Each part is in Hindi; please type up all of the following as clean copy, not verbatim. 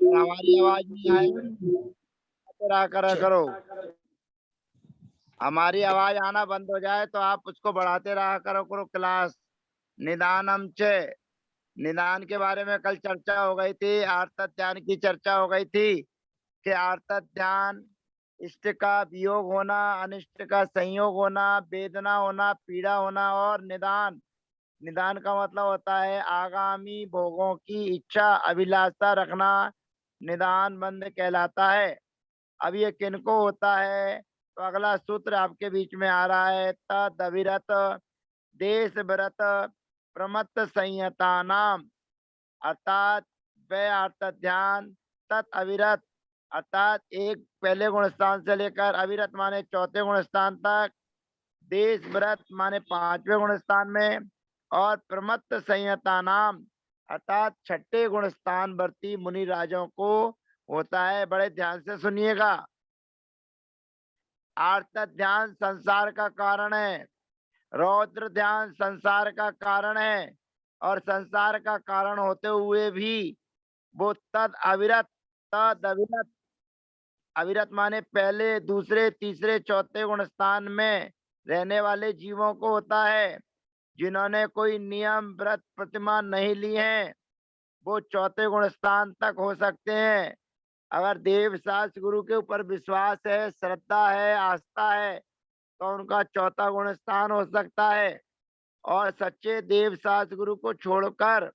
हमारी आवाज नहीं आए करा करो। हमारी आवाज आना बंद हो जाए तो आप उसको बढ़ाते रहा करो करो क्लास। निदानम च, निदान के बारे में कल चर्चा हो गई थी। आर्त ध्यान की चर्चा हो गई थी कि आर्त ध्यान इष्ट का वियोग होना, अनिष्ट का संयोग होना, वेदना होना, पीड़ा होना, और निदान, निदान का मतलब होता है आगामी भोगों की इच्छा अभिलाषा रखना, निदान बंद कहलाता है। अब ये किनको होता है? तो अगला सूत्र आपके बीच में आ रहा है, तद अविरत देश व्रत प्रमत्त संयता नाम, अर्थात वे अर्थ ध्यान तत् अविरत, अर्थात एक पहले गुण स्थान से लेकर अविरत माने चौथे गुण स्थान तक, देश व्रत माने पांचवें गुण स्थान में, और प्रमत्त संयता नाम अर्थात छठे गुण स्थान वर्ती मुनि राजों को होता है। बड़े ध्यान से सुनिएगा। आर्त ध्यान संसार का कारण है, रौद्र ध्यान संसार का कारण है, और संसार का कारण होते हुए भी वो तद अविरत, तद अविरत, अविरत माने पहले दूसरे तीसरे चौथे गुण स्थान में रहने वाले जीवों को होता है। जिन्होंने कोई नियम व्रत प्रतिमा नहीं ली है वो चौथे गुण स्थान तक हो सकते हैं। अगर देव शास्त्र गुरु के ऊपर विश्वास है, श्रद्धा है, आस्था है, तो उनका चौथा गुण स्थान हो सकता है। और सच्चे देव शास्त्र गुरु को छोड़कर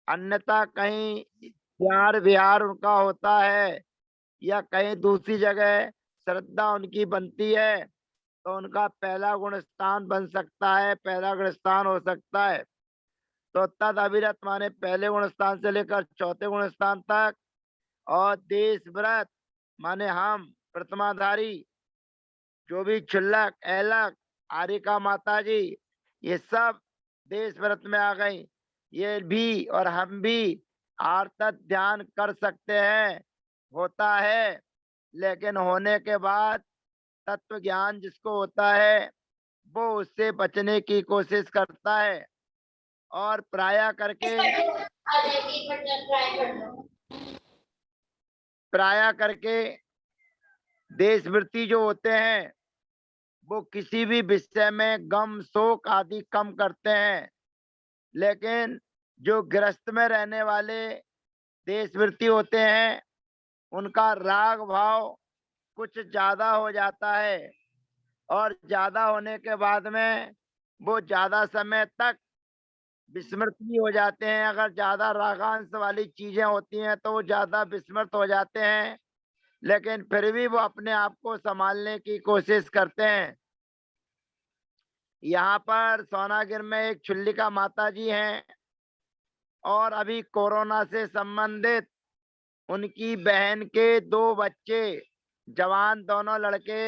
अन्यथा कहीं प्यार विहार उनका होता है या कहीं दूसरी जगह श्रद्धा उनकी बनती है, तो उनका पहला गुण स्थान बन सकता है, पहला गुण स्थान हो सकता है। तो तद अविरत माने पहले गुण स्थान से लेकर चौथे गुण स्थान तक, और देश व्रत माने हम प्रतिमाधारी, जो भी क्षुल्लक ऐलक आरिका माता जी, ये सब देश व्रत में आ गई। ये भी और हम भी आर्त ध्यान कर सकते हैं, होता है। लेकिन होने के बाद तत्व ज्ञान जिसको होता है वो उससे बचने की कोशिश करता है, और प्राय करके देशवृत्ति जो होते हैं वो किसी भी विषय में गम शोक आदि कम करते हैं। लेकिन जो गृहस्थ में रहने वाले देशवृत्ति होते हैं उनका राग भाव कुछ ज्यादा हो जाता है, और ज्यादा होने के बाद में वो ज्यादा समय तक विस्मृत भी हो जाते हैं। अगर ज्यादा रागांश वाली चीजें होती हैं तो वो ज्यादा विस्मृत हो जाते हैं, लेकिन फिर भी वो अपने आप को संभालने की कोशिश करते हैं। यहाँ पर सोनागिर में एक छुल्लिका माता जी हैं, और अभी कोरोना से संबंधित उनकी बहन के दो बच्चे जवान दोनों लड़के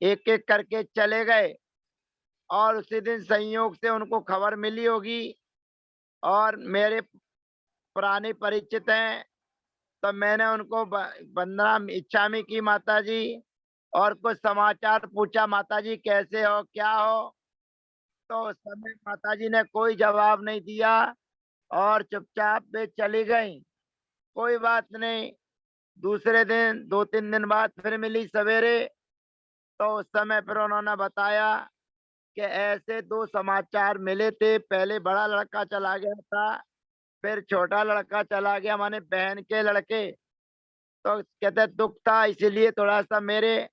एक एक करके चले गए, और उसी दिन संयोग से उनको खबर मिली होगी, और मेरे पुराने परिचित हैं, तो मैंने उनको वंदना इच्छामी की माता जी, और कुछ समाचार पूछा, माता जी कैसे हो क्या हो? तो उस समय माता जी ने कोई जवाब नहीं दिया और चुपचाप वे चली गई। कोई बात नहीं, दूसरे दिन 2-3 दिन बाद फिर मिली सवेरे, तो उस समय फिर उन्होंने बताया कि ऐसे दो समाचार मिले थे, पहले बड़ा लड़का चला गया था, फिर छोटा लड़का चला गया, माने बहन के लड़के। तो कहते दुख था, इसीलिए थोड़ा सा मेरे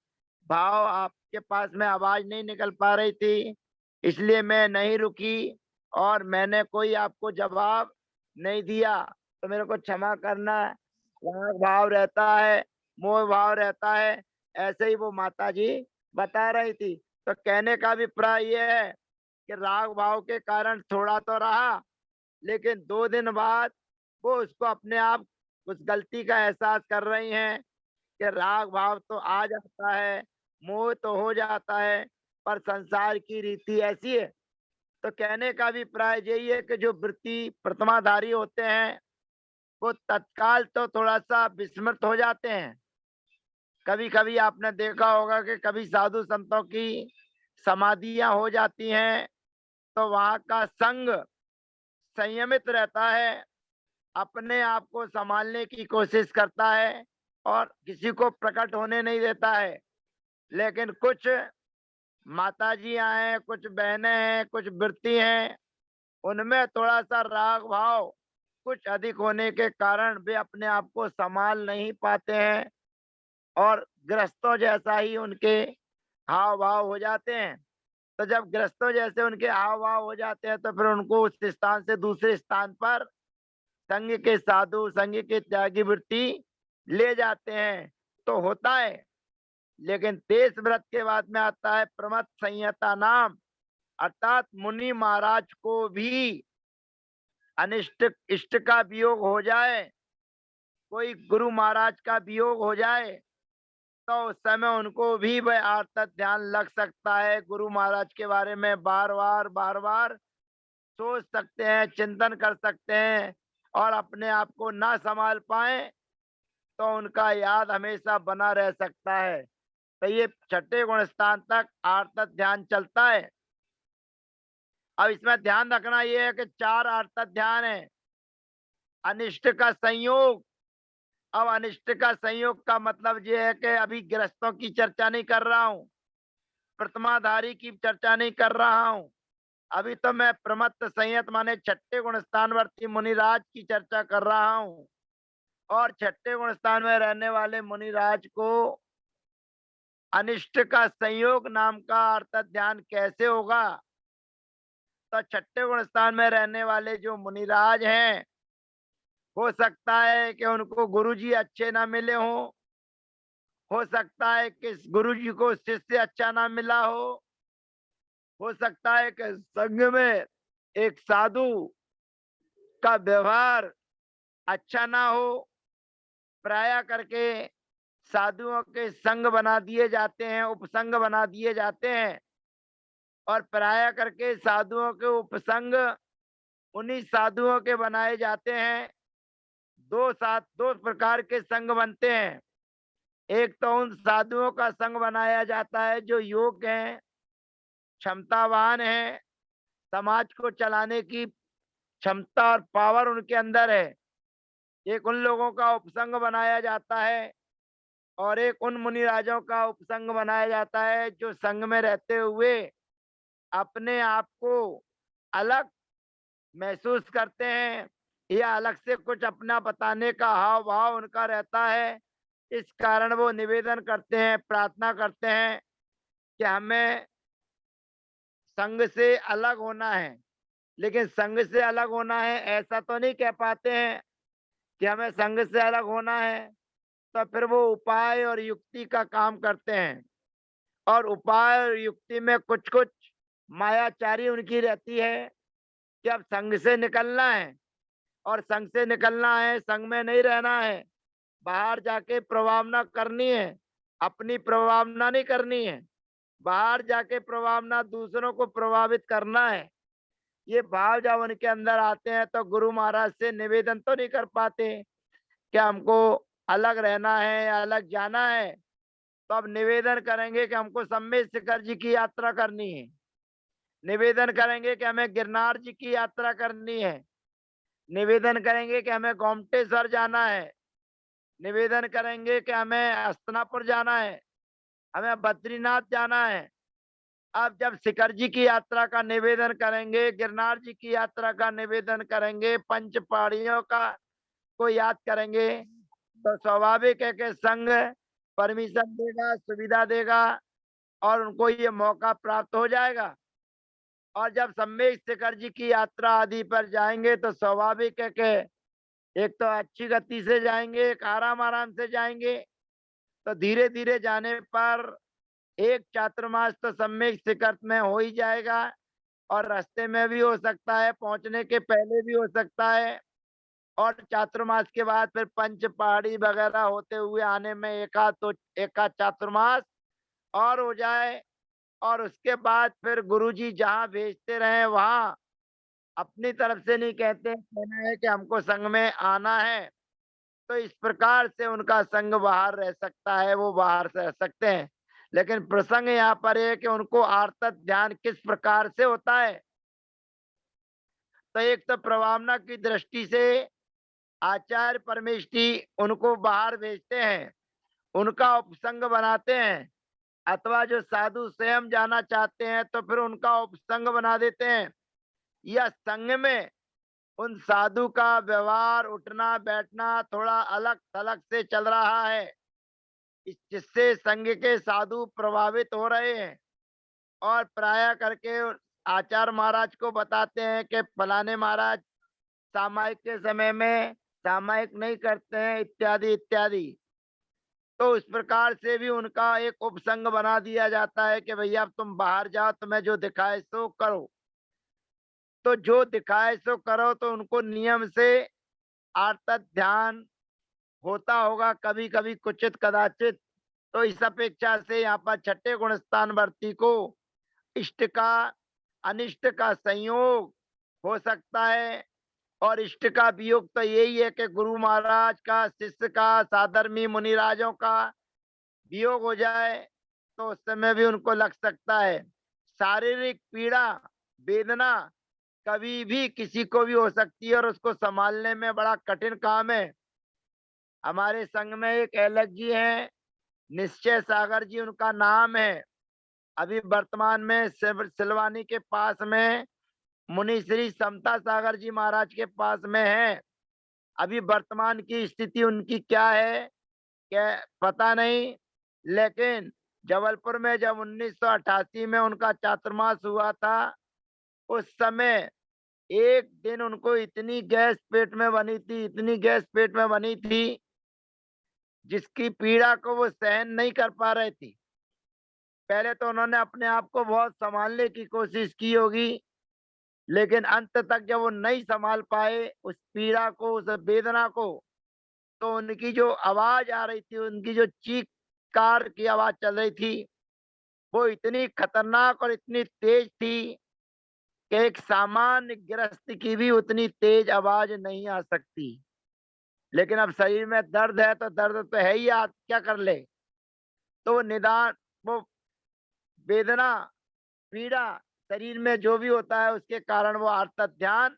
भाव आपके पास में आवाज नहीं निकल पा रही थी, इसलिए मैं नहीं रुकी और मैंने कोई आपको जवाब नहीं दिया, तो मेरे को क्षमा करना। राग भाव रहता है, मोह भाव रहता है, ऐसे ही वो माता जी बता रही थी। तो कहने का अभिप्राय ये है कि राग भाव के कारण थोड़ा तो रहा, लेकिन 2 दिन बाद वो उसको अपने आप उस गलती का एहसास कर रही हैं कि राग भाव तो आ जाता है, मोह तो हो जाता है, पर संसार की रीति ऐसी है। तो कहने का अभिप्राय यही है कि जो वृत्ति प्रतिमाधारी होते हैं वो तत्काल तो थोड़ा सा विस्मृत हो जाते हैं। कभी कभी आपने देखा होगा कि कभी साधु संतों की समाधियां हो जाती हैं तो वहां का संग संयमित रहता है, अपने आप को संभालने की कोशिश करता है और किसी को प्रकट होने नहीं देता है। लेकिन कुछ माताजियाँ हैं, कुछ बहनें हैं, कुछ व्रती हैं, उनमें थोड़ा-सा राग भाव कुछ अधिक होने के कारण वे अपने आप को सँभाल नहीं पाते हैं और गृहस्थों जैसा ही उनके हाव-भाव हो जाते हैं। तो जब गृहस्थों जैसे उनके हाव-भाव हो जाते हैं तो फिर उनको उस स्थान से दूसरे स्थान पर संघ के साधु, संघ के त्यागी वृत्ति ले जाते हैं, तो होता है। लेकिन तेज व्रत के बाद में आता है प्रमथ संहिता नाम, अर्थात मुनि महाराज को भी अनिष्ट इष्ट का वियोग हो जाए, कोई गुरु महाराज का वियोग हो जाए, तो उस समय उनको भी वह आर्त ध्यान लग सकता है। गुरु महाराज के बारे में बार-बार सोच सकते हैं, चिंतन कर सकते हैं और अपने आप को ना संभाल पाए तो उनका याद हमेशा बना रह सकता है। तो ये छठे गुण स्थान तक आर्त ध्यान चलता है। अब इसमें ध्यान रखना ये है कि 4 आर्त ध्यान है। अनिष्ट का संयोग, अब अनिष्ट का संयोग का मतलब ये है कि अभी गृहस्थों की चर्चा नहीं कर रहा हूँ, प्रथमाधारी की चर्चा नहीं कर रहा हूँ। अभी तो मैं प्रमत्त संयत माने छठे गुण स्थानवर्ती मुनिराज की चर्चा कर रहा हूँ। और छठे गुण स्थान में रहने वाले मुनिराज को अनिष्ट का संयोग नाम का अर्थ ध्यान कैसे होगा? तो छठे गुण स्थान में रहने वाले जो मुनिराज हैं, हो सकता है कि उनको गुरुजी अच्छे ना मिले हों, हो सकता है कि गुरुजी को शिष्य अच्छा ना मिला हो सकता है कि संघ में एक साधु का व्यवहार अच्छा ना हो, प्राय करके साधुओं के संग बना दिए जाते हैं, उपसंग बना दिए जाते हैं और प्राय करके साधुओं के उपसंग उन्हीं साधुओं के बनाए जाते हैं। दो प्रकार के संग बनते हैं। एक तो उन साधुओं का संग बनाया जाता है जो योग्य हैं, क्षमतावान हैं, समाज को चलाने की क्षमता और पावर उनके अंदर है। एक उन लोगों का उपसंग बनाया जाता है और एक उन मुनिराजों का उपसंग बनाया जाता है जो संघ में रहते हुए अपने आप को अलग महसूस करते हैं या अलग से कुछ अपना बताने का हाव भाव उनका रहता है। इस कारण वो निवेदन करते हैं, प्रार्थना करते हैं कि हमें संघ से अलग होना है। लेकिन संघ से अलग होना है ऐसा तो नहीं कह पाते हैं कि हमें संघ से अलग होना है। तो फिर वो उपाय और युक्ति का काम करते हैं और उपाय और युक्ति में कुछ कुछ मायाचारी उनकी रहती है कि अब संघ से निकलना है और संघ से निकलना है, संघ में नहीं रहना है, बाहर जाके प्रभावना करनी है, अपनी प्रभावना नहीं करनी है, बाहर जाके प्रभावना दूसरों को प्रभावित करना है। ये भाव जब उनके अंदर आते हैं तो गुरु महाराज से निवेदन तो नहीं कर पाते कि हमको अलग रहना है या अलग जाना है। तो अब निवेदन करेंगे कि हमको सम्मेद शिखर जी की यात्रा करनी है, निवेदन करेंगे कि हमें गिरनार जी की यात्रा करनी है, निवेदन करेंगे कि हमें गोमटेश्वर जाना है, निवेदन करेंगे कि हमें हस्तिनापुर जाना है, हमें बद्रीनाथ जाना है। अब जब शिखर जी की यात्रा का निवेदन करेंगे, गिरनार जी की यात्रा का निवेदन करेंगे, पंच पहाड़ियों का को याद करेंगे, तो स्वाभाविक है कि संघ परमिशन देगा, सुविधा देगा और उनको ये मौका प्राप्त हो जाएगा। और जब सम्मेद शिखर जी की यात्रा आदि पर जाएंगे तो स्वाभाविक है कि एक तो अच्छी गति से जाएंगे, एक आराम आराम से जाएंगे। तो धीरे धीरे जाने पर एक चातुर्मास तो सम्यक शिखर में हो ही जाएगा और रास्ते में भी हो सकता है, पहुंचने के पहले भी हो सकता है और चातुर्मास के बाद फिर पंच पहाड़ी वगैरह होते हुए आने में एकाध चातुर्मास और हो जाए। और उसके बाद फिर गुरुजी जहाँ भेजते रहे वहां अपनी तरफ से नहीं कहते, कहना है कि हमको संघ में आना है। तो इस प्रकार से उनका संघ बाहर रह सकता है, वो बाहर से रह सकते हैं। लेकिन प्रसंग यहाँ पर है कि उनको आर्त ध्यान किस प्रकार से होता है। तो एक तो प्रभावना की दृष्टि से आचार्य परमेष्ठी उनको बाहर भेजते हैं, उनका उपसंग बनाते हैं, अथवा जो साधु स्वयं जाना चाहते हैं तो फिर उनका उपसंग बना देते हैं, या संग में उन साधु का व्यवहार, उठना बैठना थोड़ा अलग थलग से चल रहा है, जिससे संघ के साधु प्रभावित हो रहे हैं और प्राय करके आचार्य महाराज को बताते हैं कि फलाने महाराज सामायिक के समय में सामायिक नहीं करते हैं, इत्यादि इत्यादि। तो इस प्रकार से भी उनका एक उपसंग बना दिया जाता है कि भैया अब तुम बाहर जाओ, तुम्हें जो दिखाए सो करो। तो जो दिखाए सो करो, तो उनको नियम से आर्त ध्यान होता होगा, कभी कभी कुचित कदाचित। तो इस अपेक्षा से यहाँ पर छठे गुण स्थान वर्ती को इष्ट का अनिष्ट का संयोग हो सकता है, और इष्ट का वियोग तो यही है कि गुरु महाराज का, शिष्य का, साधर्मी मुनिराजों का वियोग हो जाए, तो उस समय भी उनको लग सकता है। शारीरिक पीड़ा, वेदना कभी भी किसी को भी हो सकती है और उसको संभालने में बड़ा कठिन काम है। हमारे संघ में एक अलग जी हैं, निश्चय सागर जी उनका नाम है। अभी वर्तमान में सिलवानी के पास में मुनि श्री समता सागर जी महाराज के पास में है। अभी वर्तमान की स्थिति उनकी क्या है, क्या पता नहीं, लेकिन जबलपुर में जब 1988 में उनका चातुर्मास हुआ था, उस समय एक दिन उनको इतनी गैस पेट में बनी थी, इतनी गैस पेट में बनी थी, जिसकी पीड़ा को वो सहन नहीं कर पा रहे थे। पहले तो उन्होंने अपने आप को बहुत संभालने की कोशिश की होगी, लेकिन अंत तक जब वो नहीं संभाल पाए उस पीड़ा को, उस वेदना को, तो उनकी जो आवाज आ रही थी, उनकी जो चीखकार की आवाज चल रही थी, वो इतनी खतरनाक और इतनी तेज थी कि एक सामान्य गृहस्थ की भी उतनी तेज आवाज नहीं आ सकती। लेकिन अब शरीर में दर्द है तो दर्द तो है ही, आप क्या कर ले। तो वो निदान, वो वेदना, पीड़ा शरीर में जो भी होता है, उसके कारण वो आर्त ध्यान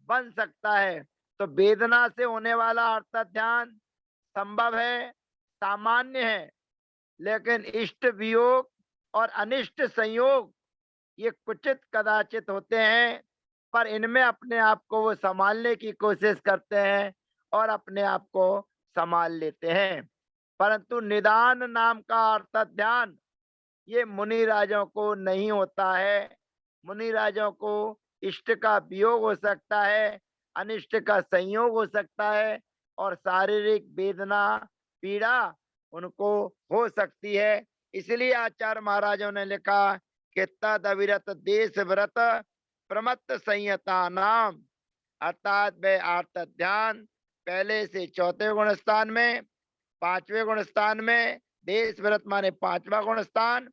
बन सकता है। तो वेदना से होने वाला आर्त ध्यान संभव है, सामान्य है, लेकिन इष्ट वियोग और अनिष्ट संयोग ये कुचित कदाचित होते हैं, पर इनमें अपने आप को वो संभालने की कोशिश करते हैं और अपने आप को संभाल लेते हैं। परंतु निदान नाम का अर्थ ध्यान ये मुनि राजों को नहीं होता है। मुनि राजों को इष्ट का वियोग हो सकता है, अनिष्ट का संयोग हो सकता है, और शारीरिक वेदना, पीड़ा उनको हो सकती है। इसलिए आचार्य महाराजों ने लिखा कि तद अविरत देश व्रत प्रमत्त संयता नाम, अर्थात वे आर्त ध्यान पहले से चौथे गुण स्थान में, पांचवें गुण स्थान में, देश व्रत माने पांचवा गुण स्थान,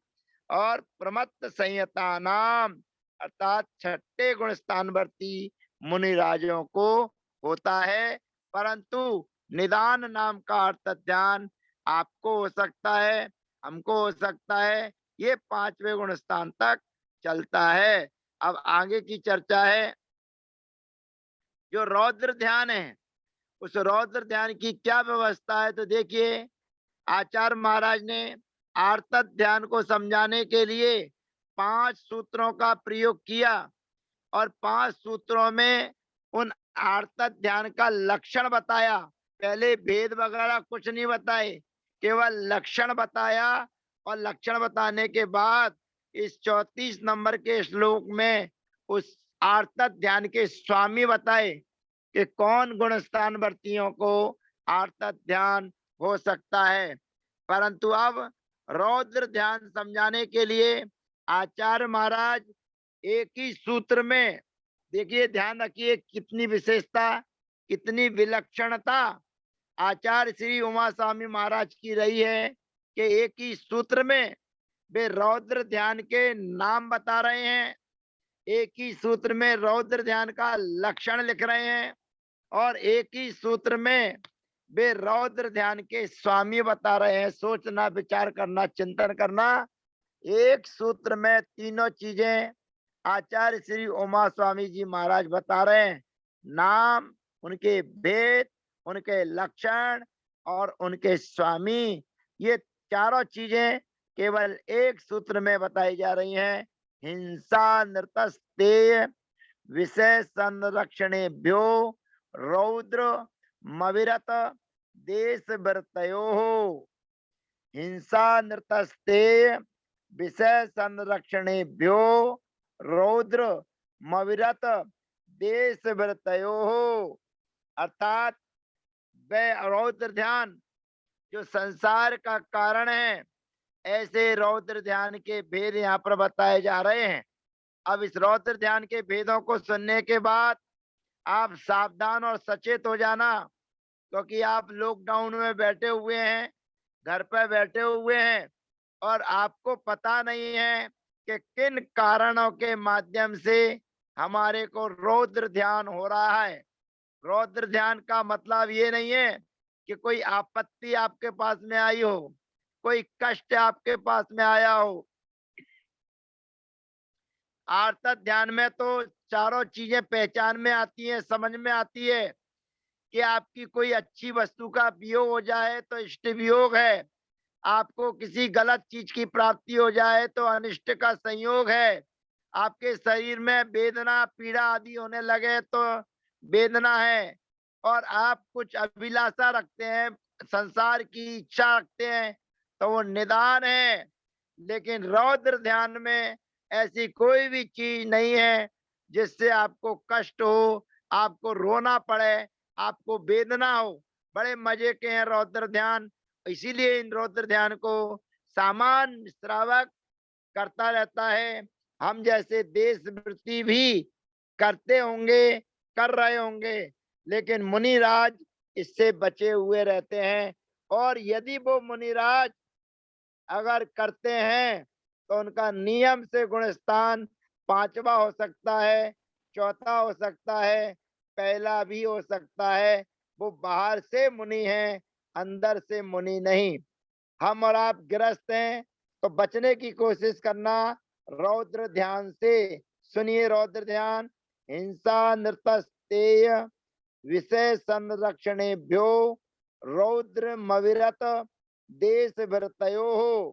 और प्रमत्त संयता नाम अर्थात छठे गुण स्थानवर्ती मुनि राजों को होता है। परंतु निदान नाम का अर्थ ध्यान आपको हो सकता है, हमको हो सकता है, ये पांचवें गुण स्थान तक चलता है। अब आगे की चर्चा है, जो रौद्र ध्यान है, उस रौद्र ध्यान की क्या व्यवस्था है। तो देखिए, आचार्य महाराज ने आर्त ध्यान को समझाने के लिए 5 सूत्रों का प्रयोग किया, और 5 सूत्रों में उन आर्त ध्यान का लक्षण बताया। पहले भेद वगैरह कुछ नहीं बताए, केवल लक्षण बताया, और लक्षण बताने के बाद इस 34 नंबर के श्लोक में उस आर्त ध्यान के स्वामी बताए कि कौन गुण स्थान वर्तियों को आर्त ध्यान हो सकता है। परंतु अब रौद्र ध्यान समझाने के लिए आचार्य महाराज एक ही सूत्र में, देखिए ध्यान रखिए कितनी विशेषता, कितनी विलक्षणता आचार्य श्री उमा स्वामी महाराज की रही है कि एक ही सूत्र में वे रौद्र ध्यान के नाम बता रहे हैं, एक ही सूत्र में रौद्र ध्यान का लक्षण लिख रहे हैं, और एक ही सूत्र में वे रौद्र ध्यान के स्वामी बता रहे हैं। सोचना, विचार करना, चिंतन करना, एक सूत्र में तीनों चीजें आचार्य श्री उमा स्वामी जी महाराज बता रहे हैं। नाम, उनके भेद, उनके लक्षण और उनके स्वामी, ये चारों चीजें केवल एक सूत्र में बताई जा रही हैं। हिंसा नृतस्तेय विषय संरक्षणेभ्यो रौद्र मविरत देश वृत्तयोः। हिंसा नृतस्तेय विषय संरक्षणेभ्यो रौद्र मविरत देश वृत्तयोः। अर्थात वह रौद्र ध्यान जो संसार का कारण है, ऐसे रौद्र ध्यान के भेद यहाँ पर बताए जा रहे हैं। अब इस रौद्र ध्यान के भेदों को सुनने के बाद आप सावधान और सचेत हो जाना, क्योंकि आप लॉकडाउन में बैठे हुए हैं, घर पे बैठे हुए हैं और आपको पता नहीं है कि किन कारणों के माध्यम से हमारे को रौद्र ध्यान हो रहा है। रौद्र ध्यान का मतलब ये नहीं है कि कोई आपत्ति आपके पास में आई हो, कोई कष्ट आपके पास में आया हो। आर्त ध्यान में तो चारों चीजें पहचान में आती हैं, समझ में आती है कि आपकी कोई अच्छी वस्तु का वियोग हो जाए तो इष्ट वियोग है, आपको किसी गलत चीज की प्राप्ति हो जाए तो अनिष्ट का संयोग है, आपके शरीर में वेदना पीड़ा आदि होने लगे तो वेदना है, और आप कुछ अभिलाषा रखते हैं, संसार की इच्छा रखते हैं तो वो निदान है। लेकिन रौद्र ध्यान में ऐसी कोई भी चीज नहीं है जिससे आपको कष्ट हो, आपको रोना पड़े, आपको वेदना हो। बड़े मजे के हैं रौद्र ध्यान, इसीलिए इन रौद्र ध्यान को सामान्य श्रावक करता रहता है। हम जैसे देशवृत्ति भी करते होंगे, कर रहे होंगे, लेकिन मुनिराज इससे बचे हुए रहते हैं। और यदि वो मुनिराज अगर करते हैं तो उनका नियम से गुण स्थान 5वां हो सकता है, चौथा हो सकता है, पहला भी हो सकता है। वो बाहर से मुनि हैं, अंदर से मुनि नहीं। हम और आप गृहस्थ हैं तो बचने की कोशिश करना रौद्र ध्यान से। सुनिए रौद्र ध्यान। हिंसा नृतस्तेय विषय संरक्षणेभ्यो रौद्र मविरत देश वृत्तयोः।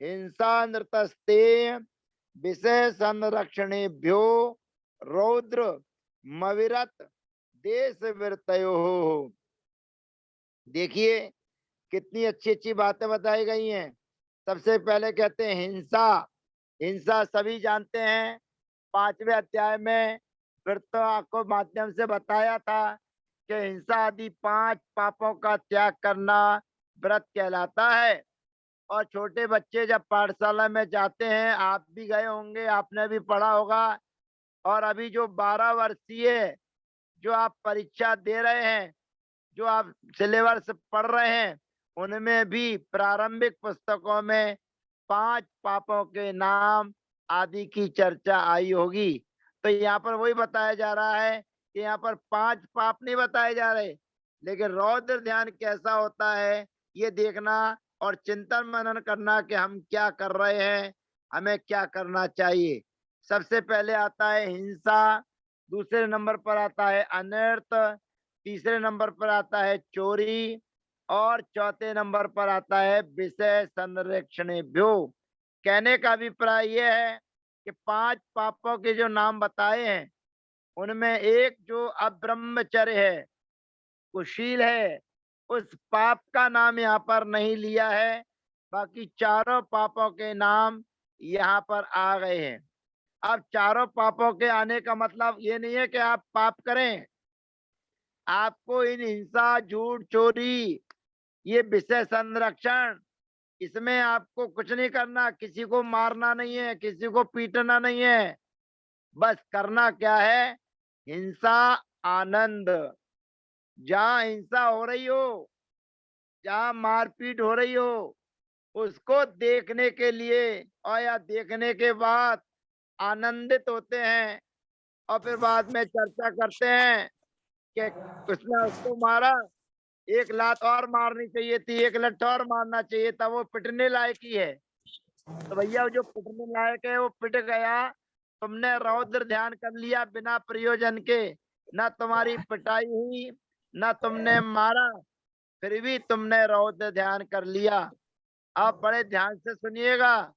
हिंसा नृतस्तेय विषय संरक्षणेभ्यो रौद्र मविरत देश वृत्तयोः। देखिए कितनी अच्छी अच्छी बातें बताई गई हैं। सबसे पहले कहते हैं हिंसा। हिंसा सभी जानते हैं, 5वें अध्याय में वृत्तों को माध्यम से बताया था कि हिंसा आदि 5 पापों का त्याग करना व्रत कहलाता है। और छोटे बच्चे जब पाठशाला में जाते हैं, आप भी गए होंगे, आपने भी पढ़ा होगा, और अभी जो 12 वर्षीय जो आप परीक्षा दे रहे हैं, जो आप सिलेबस पढ़ रहे हैं, उनमें भी प्रारंभिक पुस्तकों में 5 पापों के नाम आदि की चर्चा आई होगी। तो यहाँ पर वही बताया जा रहा है कि यहाँ पर 5 पाप नहीं बताए जा रहे, लेकिन रौद्र ध्यान कैसा होता है ये देखना और चिंतन मनन करना कि हम क्या कर रहे हैं, हमें क्या करना चाहिए। सबसे पहले आता है हिंसा, दूसरे नंबर पर आता है अनर्थ, तीसरे नंबर पर आता है चोरी, और चौथे नंबर पर आता है विषय संरक्षणेभ्यो। कहने का अभिप्राय यह है कि 5 पापों के जो नाम बताए हैं, उनमें एक जो अब्रह्मचर्य है, कुशील है, उस पाप का नाम यहाँ पर नहीं लिया है। बाकी चारों पापों के नाम यहाँ पर आ गए हैं। अब चारों पापों के आने का मतलब ये नहीं है कि आप पाप करें। आपको इन हिंसा, झूठ, चोरी, ये विषय संरक्षण, इसमें आपको कुछ नहीं करना, किसी को मारना नहीं है, किसी को पीटना नहीं है। बस करना क्या है, हिंसा आनंद। जहाँ हिंसा हो रही हो, जहाँ मारपीट हो रही हो, उसको देखने के लिए और या देखने के बाद आनंदित होते हैं, और फिर बाद में चर्चा करते हैं कि उसने उसको मारा, एक लात और मारनी चाहिए थी, एक लठ और मारना चाहिए था, वो पिटने लायक ही है। तो भैया जो पिटने लायक है वो पिट गया, तुमने रौद्र ध्यान कर लिया बिना प्रयोजन के, न तुम्हारी पिटाई हुई, न तुमने मारा, फिर भी तुमने रौद्र ध्यान कर लिया। अब बड़े ध्यान से सुनिएगा।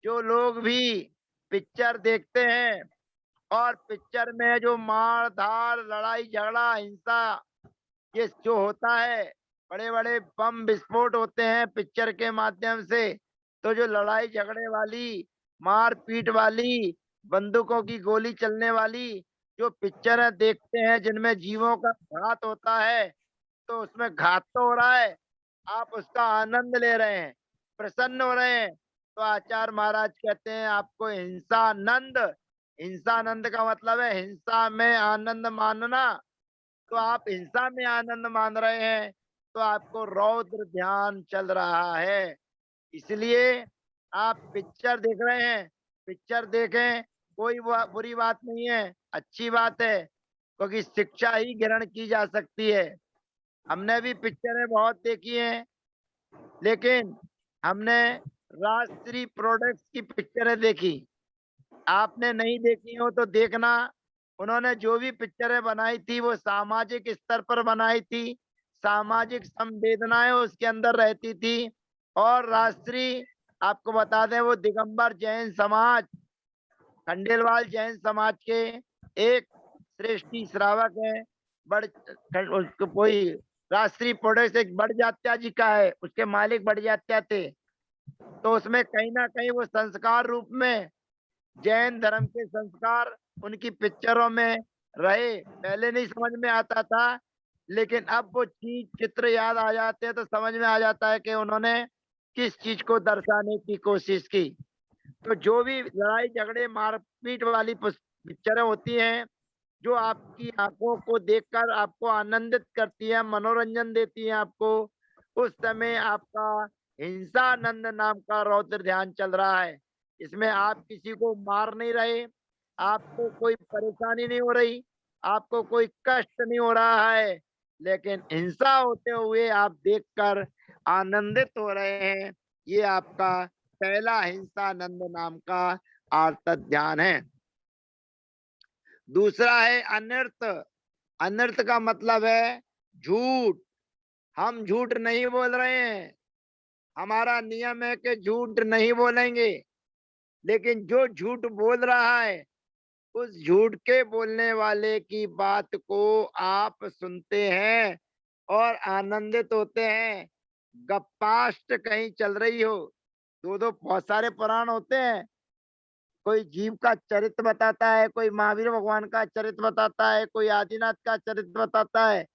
जो लोग भी पिक्चर देखते हैं और पिक्चर में जो मार धाड़, लड़ाई झगड़ा, हिंसा, ये जो होता है, बड़े बड़े बम विस्फोट होते हैं पिक्चर के माध्यम से, तो जो लड़ाई झगड़े वाली, मार पीट वाली, बंदूकों की गोली चलने वाली जो पिक्चरें देखते हैं जिनमें जीवों का घात होता है, तो उसमें घात तो हो रहा है, आप उसका आनंद ले रहे हैं, प्रसन्न हो रहे हैं। तो आचार्य महाराज कहते हैं आपको हिंसानंद, हिंसानंद का मतलब है हिंसा में आनंद मानना। तो आप हिंसा में आनंद मान रहे हैं, तो आपको रौद्र ध्यान चल रहा है। इसलिए आप पिक्चर देख रहे हैं, पिक्चर देखें, कोई बुरी बात नहीं है, अच्छी बात है, क्योंकि शिक्षा ही ग्रहण की जा सकती है। हमने भी पिक्चरें बहुत देखी हैं, लेकिन हमने राजश्री प्रोडक्ट्स की पिक्चरें देखी। आपने नहीं देखी हो तो देखना। उन्होंने जो भी पिक्चरें बनाई थी वो सामाजिक स्तर पर बनाई थी, सामाजिक संवेदनाएं उसके अंदर रहती थी। और राजश्री, आपको बता दें, वो दिगंबर जैन समाज, खंडेलवाल जैन समाज के एक श्रेष्ठी श्रावक है। बड़ उसको कोई राजश्री प्रोडक्ट्स एक बड़ जात्या जी का है, उसके मालिक बड़ जात्या थे। तो उसमें कहीं ना कहीं वो संस्कार रूप में जैन धर्म के संस्कार उनकी पिक्चरों में रहे। पहले नहीं समझ में आता था, लेकिन अब वो चीज चित्र याद आ जाते हैं तो समझ में आ जाता है कि उन्होंने किस चीज को दर्शाने की कोशिश की। तो जो भी लड़ाई झगड़े मारपीट वाली पिक्चरें होती हैं, जो आपकी आंखों को देखकर आपको आनंदित करती है, मनोरंजन देती है आपको, उस समय आपका हिंसानंद नाम का रौद्र ध्यान चल रहा है। इसमें आप किसी को मार नहीं रहे, आपको कोई परेशानी नहीं हो रही, आपको कोई कष्ट नहीं हो रहा है, लेकिन हिंसा होते हुए आप देखकर आनंदित हो रहे हैं। ये आपका पहला हिंसानंद नाम का आर्त ध्यान है। दूसरा है अनर्थ। अनर्थ का मतलब है झूठ। हम झूठ नहीं बोल रहे हैं, हमारा नियम है कि झूठ नहीं बोलेंगे, लेकिन जो झूठ बोल रहा है, उस झूठ के बोलने वाले की बात को आप सुनते हैं और आनंदित होते हैं। गप्पाष्ट कहीं चल रही हो, दो दो बहुत सारे पुराण होते हैं, कोई जीव का चरित्र बताता है, कोई महावीर भगवान का चरित्र बताता है, कोई आदिनाथ का चरित्र बताता है,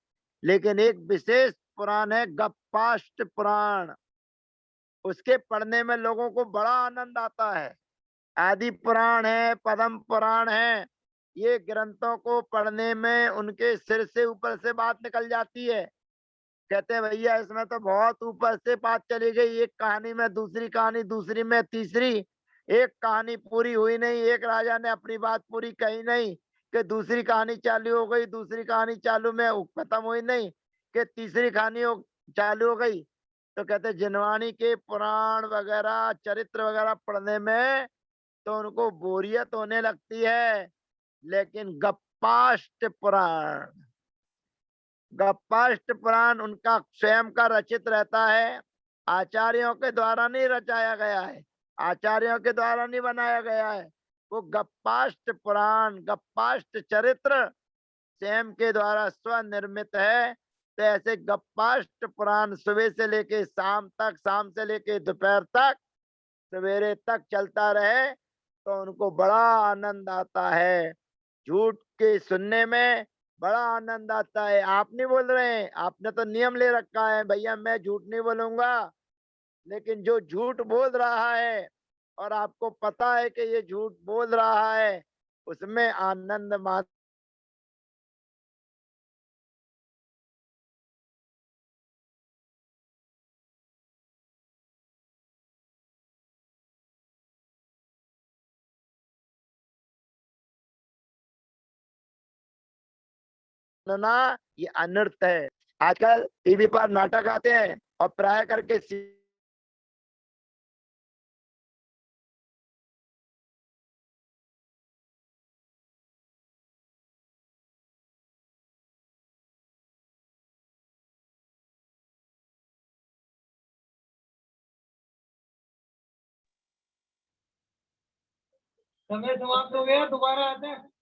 लेकिन एक विशेष पुराण है गप्पाष्ट पुराण। उसके पढ़ने में लोगों को बड़ा आनंद आता है। आदि पुराण है, पद्म पुराण है, ये ग्रंथों को पढ़ने में उनके सिर से ऊपर से बात निकल जाती है। कहते हैं भैया इसमें तो बहुत ऊपर से बात चली गई, एक कहानी में दूसरी कहानी, दूसरी में तीसरी, एक कहानी पूरी हुई नहीं, एक राजा ने अपनी बात पूरी कही नहीं कि दूसरी कहानी चालू हो गई, दूसरी कहानी चालू में खत्म हुई नहीं कि तीसरी कहानी चालू हो गई। तो कहते जिनवानी के पुराण वगैरह चरित्र वगैरह पढ़ने में तो उनको बोरियत होने लगती है, लेकिन गप्पाष्ट पुराण, गप्पाष्ट पुराण उनका स्वयं का रचित रहता है, आचार्यों के द्वारा नहीं रचाया गया है, आचार्यों के द्वारा नहीं बनाया गया है। वो गप्पाष्ट पुराण, गप्पाष्ट चरित्र स्वयं के द्वारा स्वनिर्मित है। तो ऐसे गप्पाष्ट पुराण सुबह से लेके शाम तक, शाम से लेके दोपहर तक, सवेरे तक चलता रहे तो उनको बड़ा आनंद आता है। झूठ के सुनने में बड़ा आनंद आता है। आप नहीं बोल रहे हैं, आपने तो नियम ले रखा है भैया मैं झूठ नहीं बोलूंगा, लेकिन जो झूठ बोल रहा है और आपको पता है कि ये झूठ बोल रहा है, उसमें आनंद मानना ये अनर्थ है। आजकल टीवी पर नाटक आते हैं और प्राय करके समय समाप्त हो गया, दोबारा आते हैं।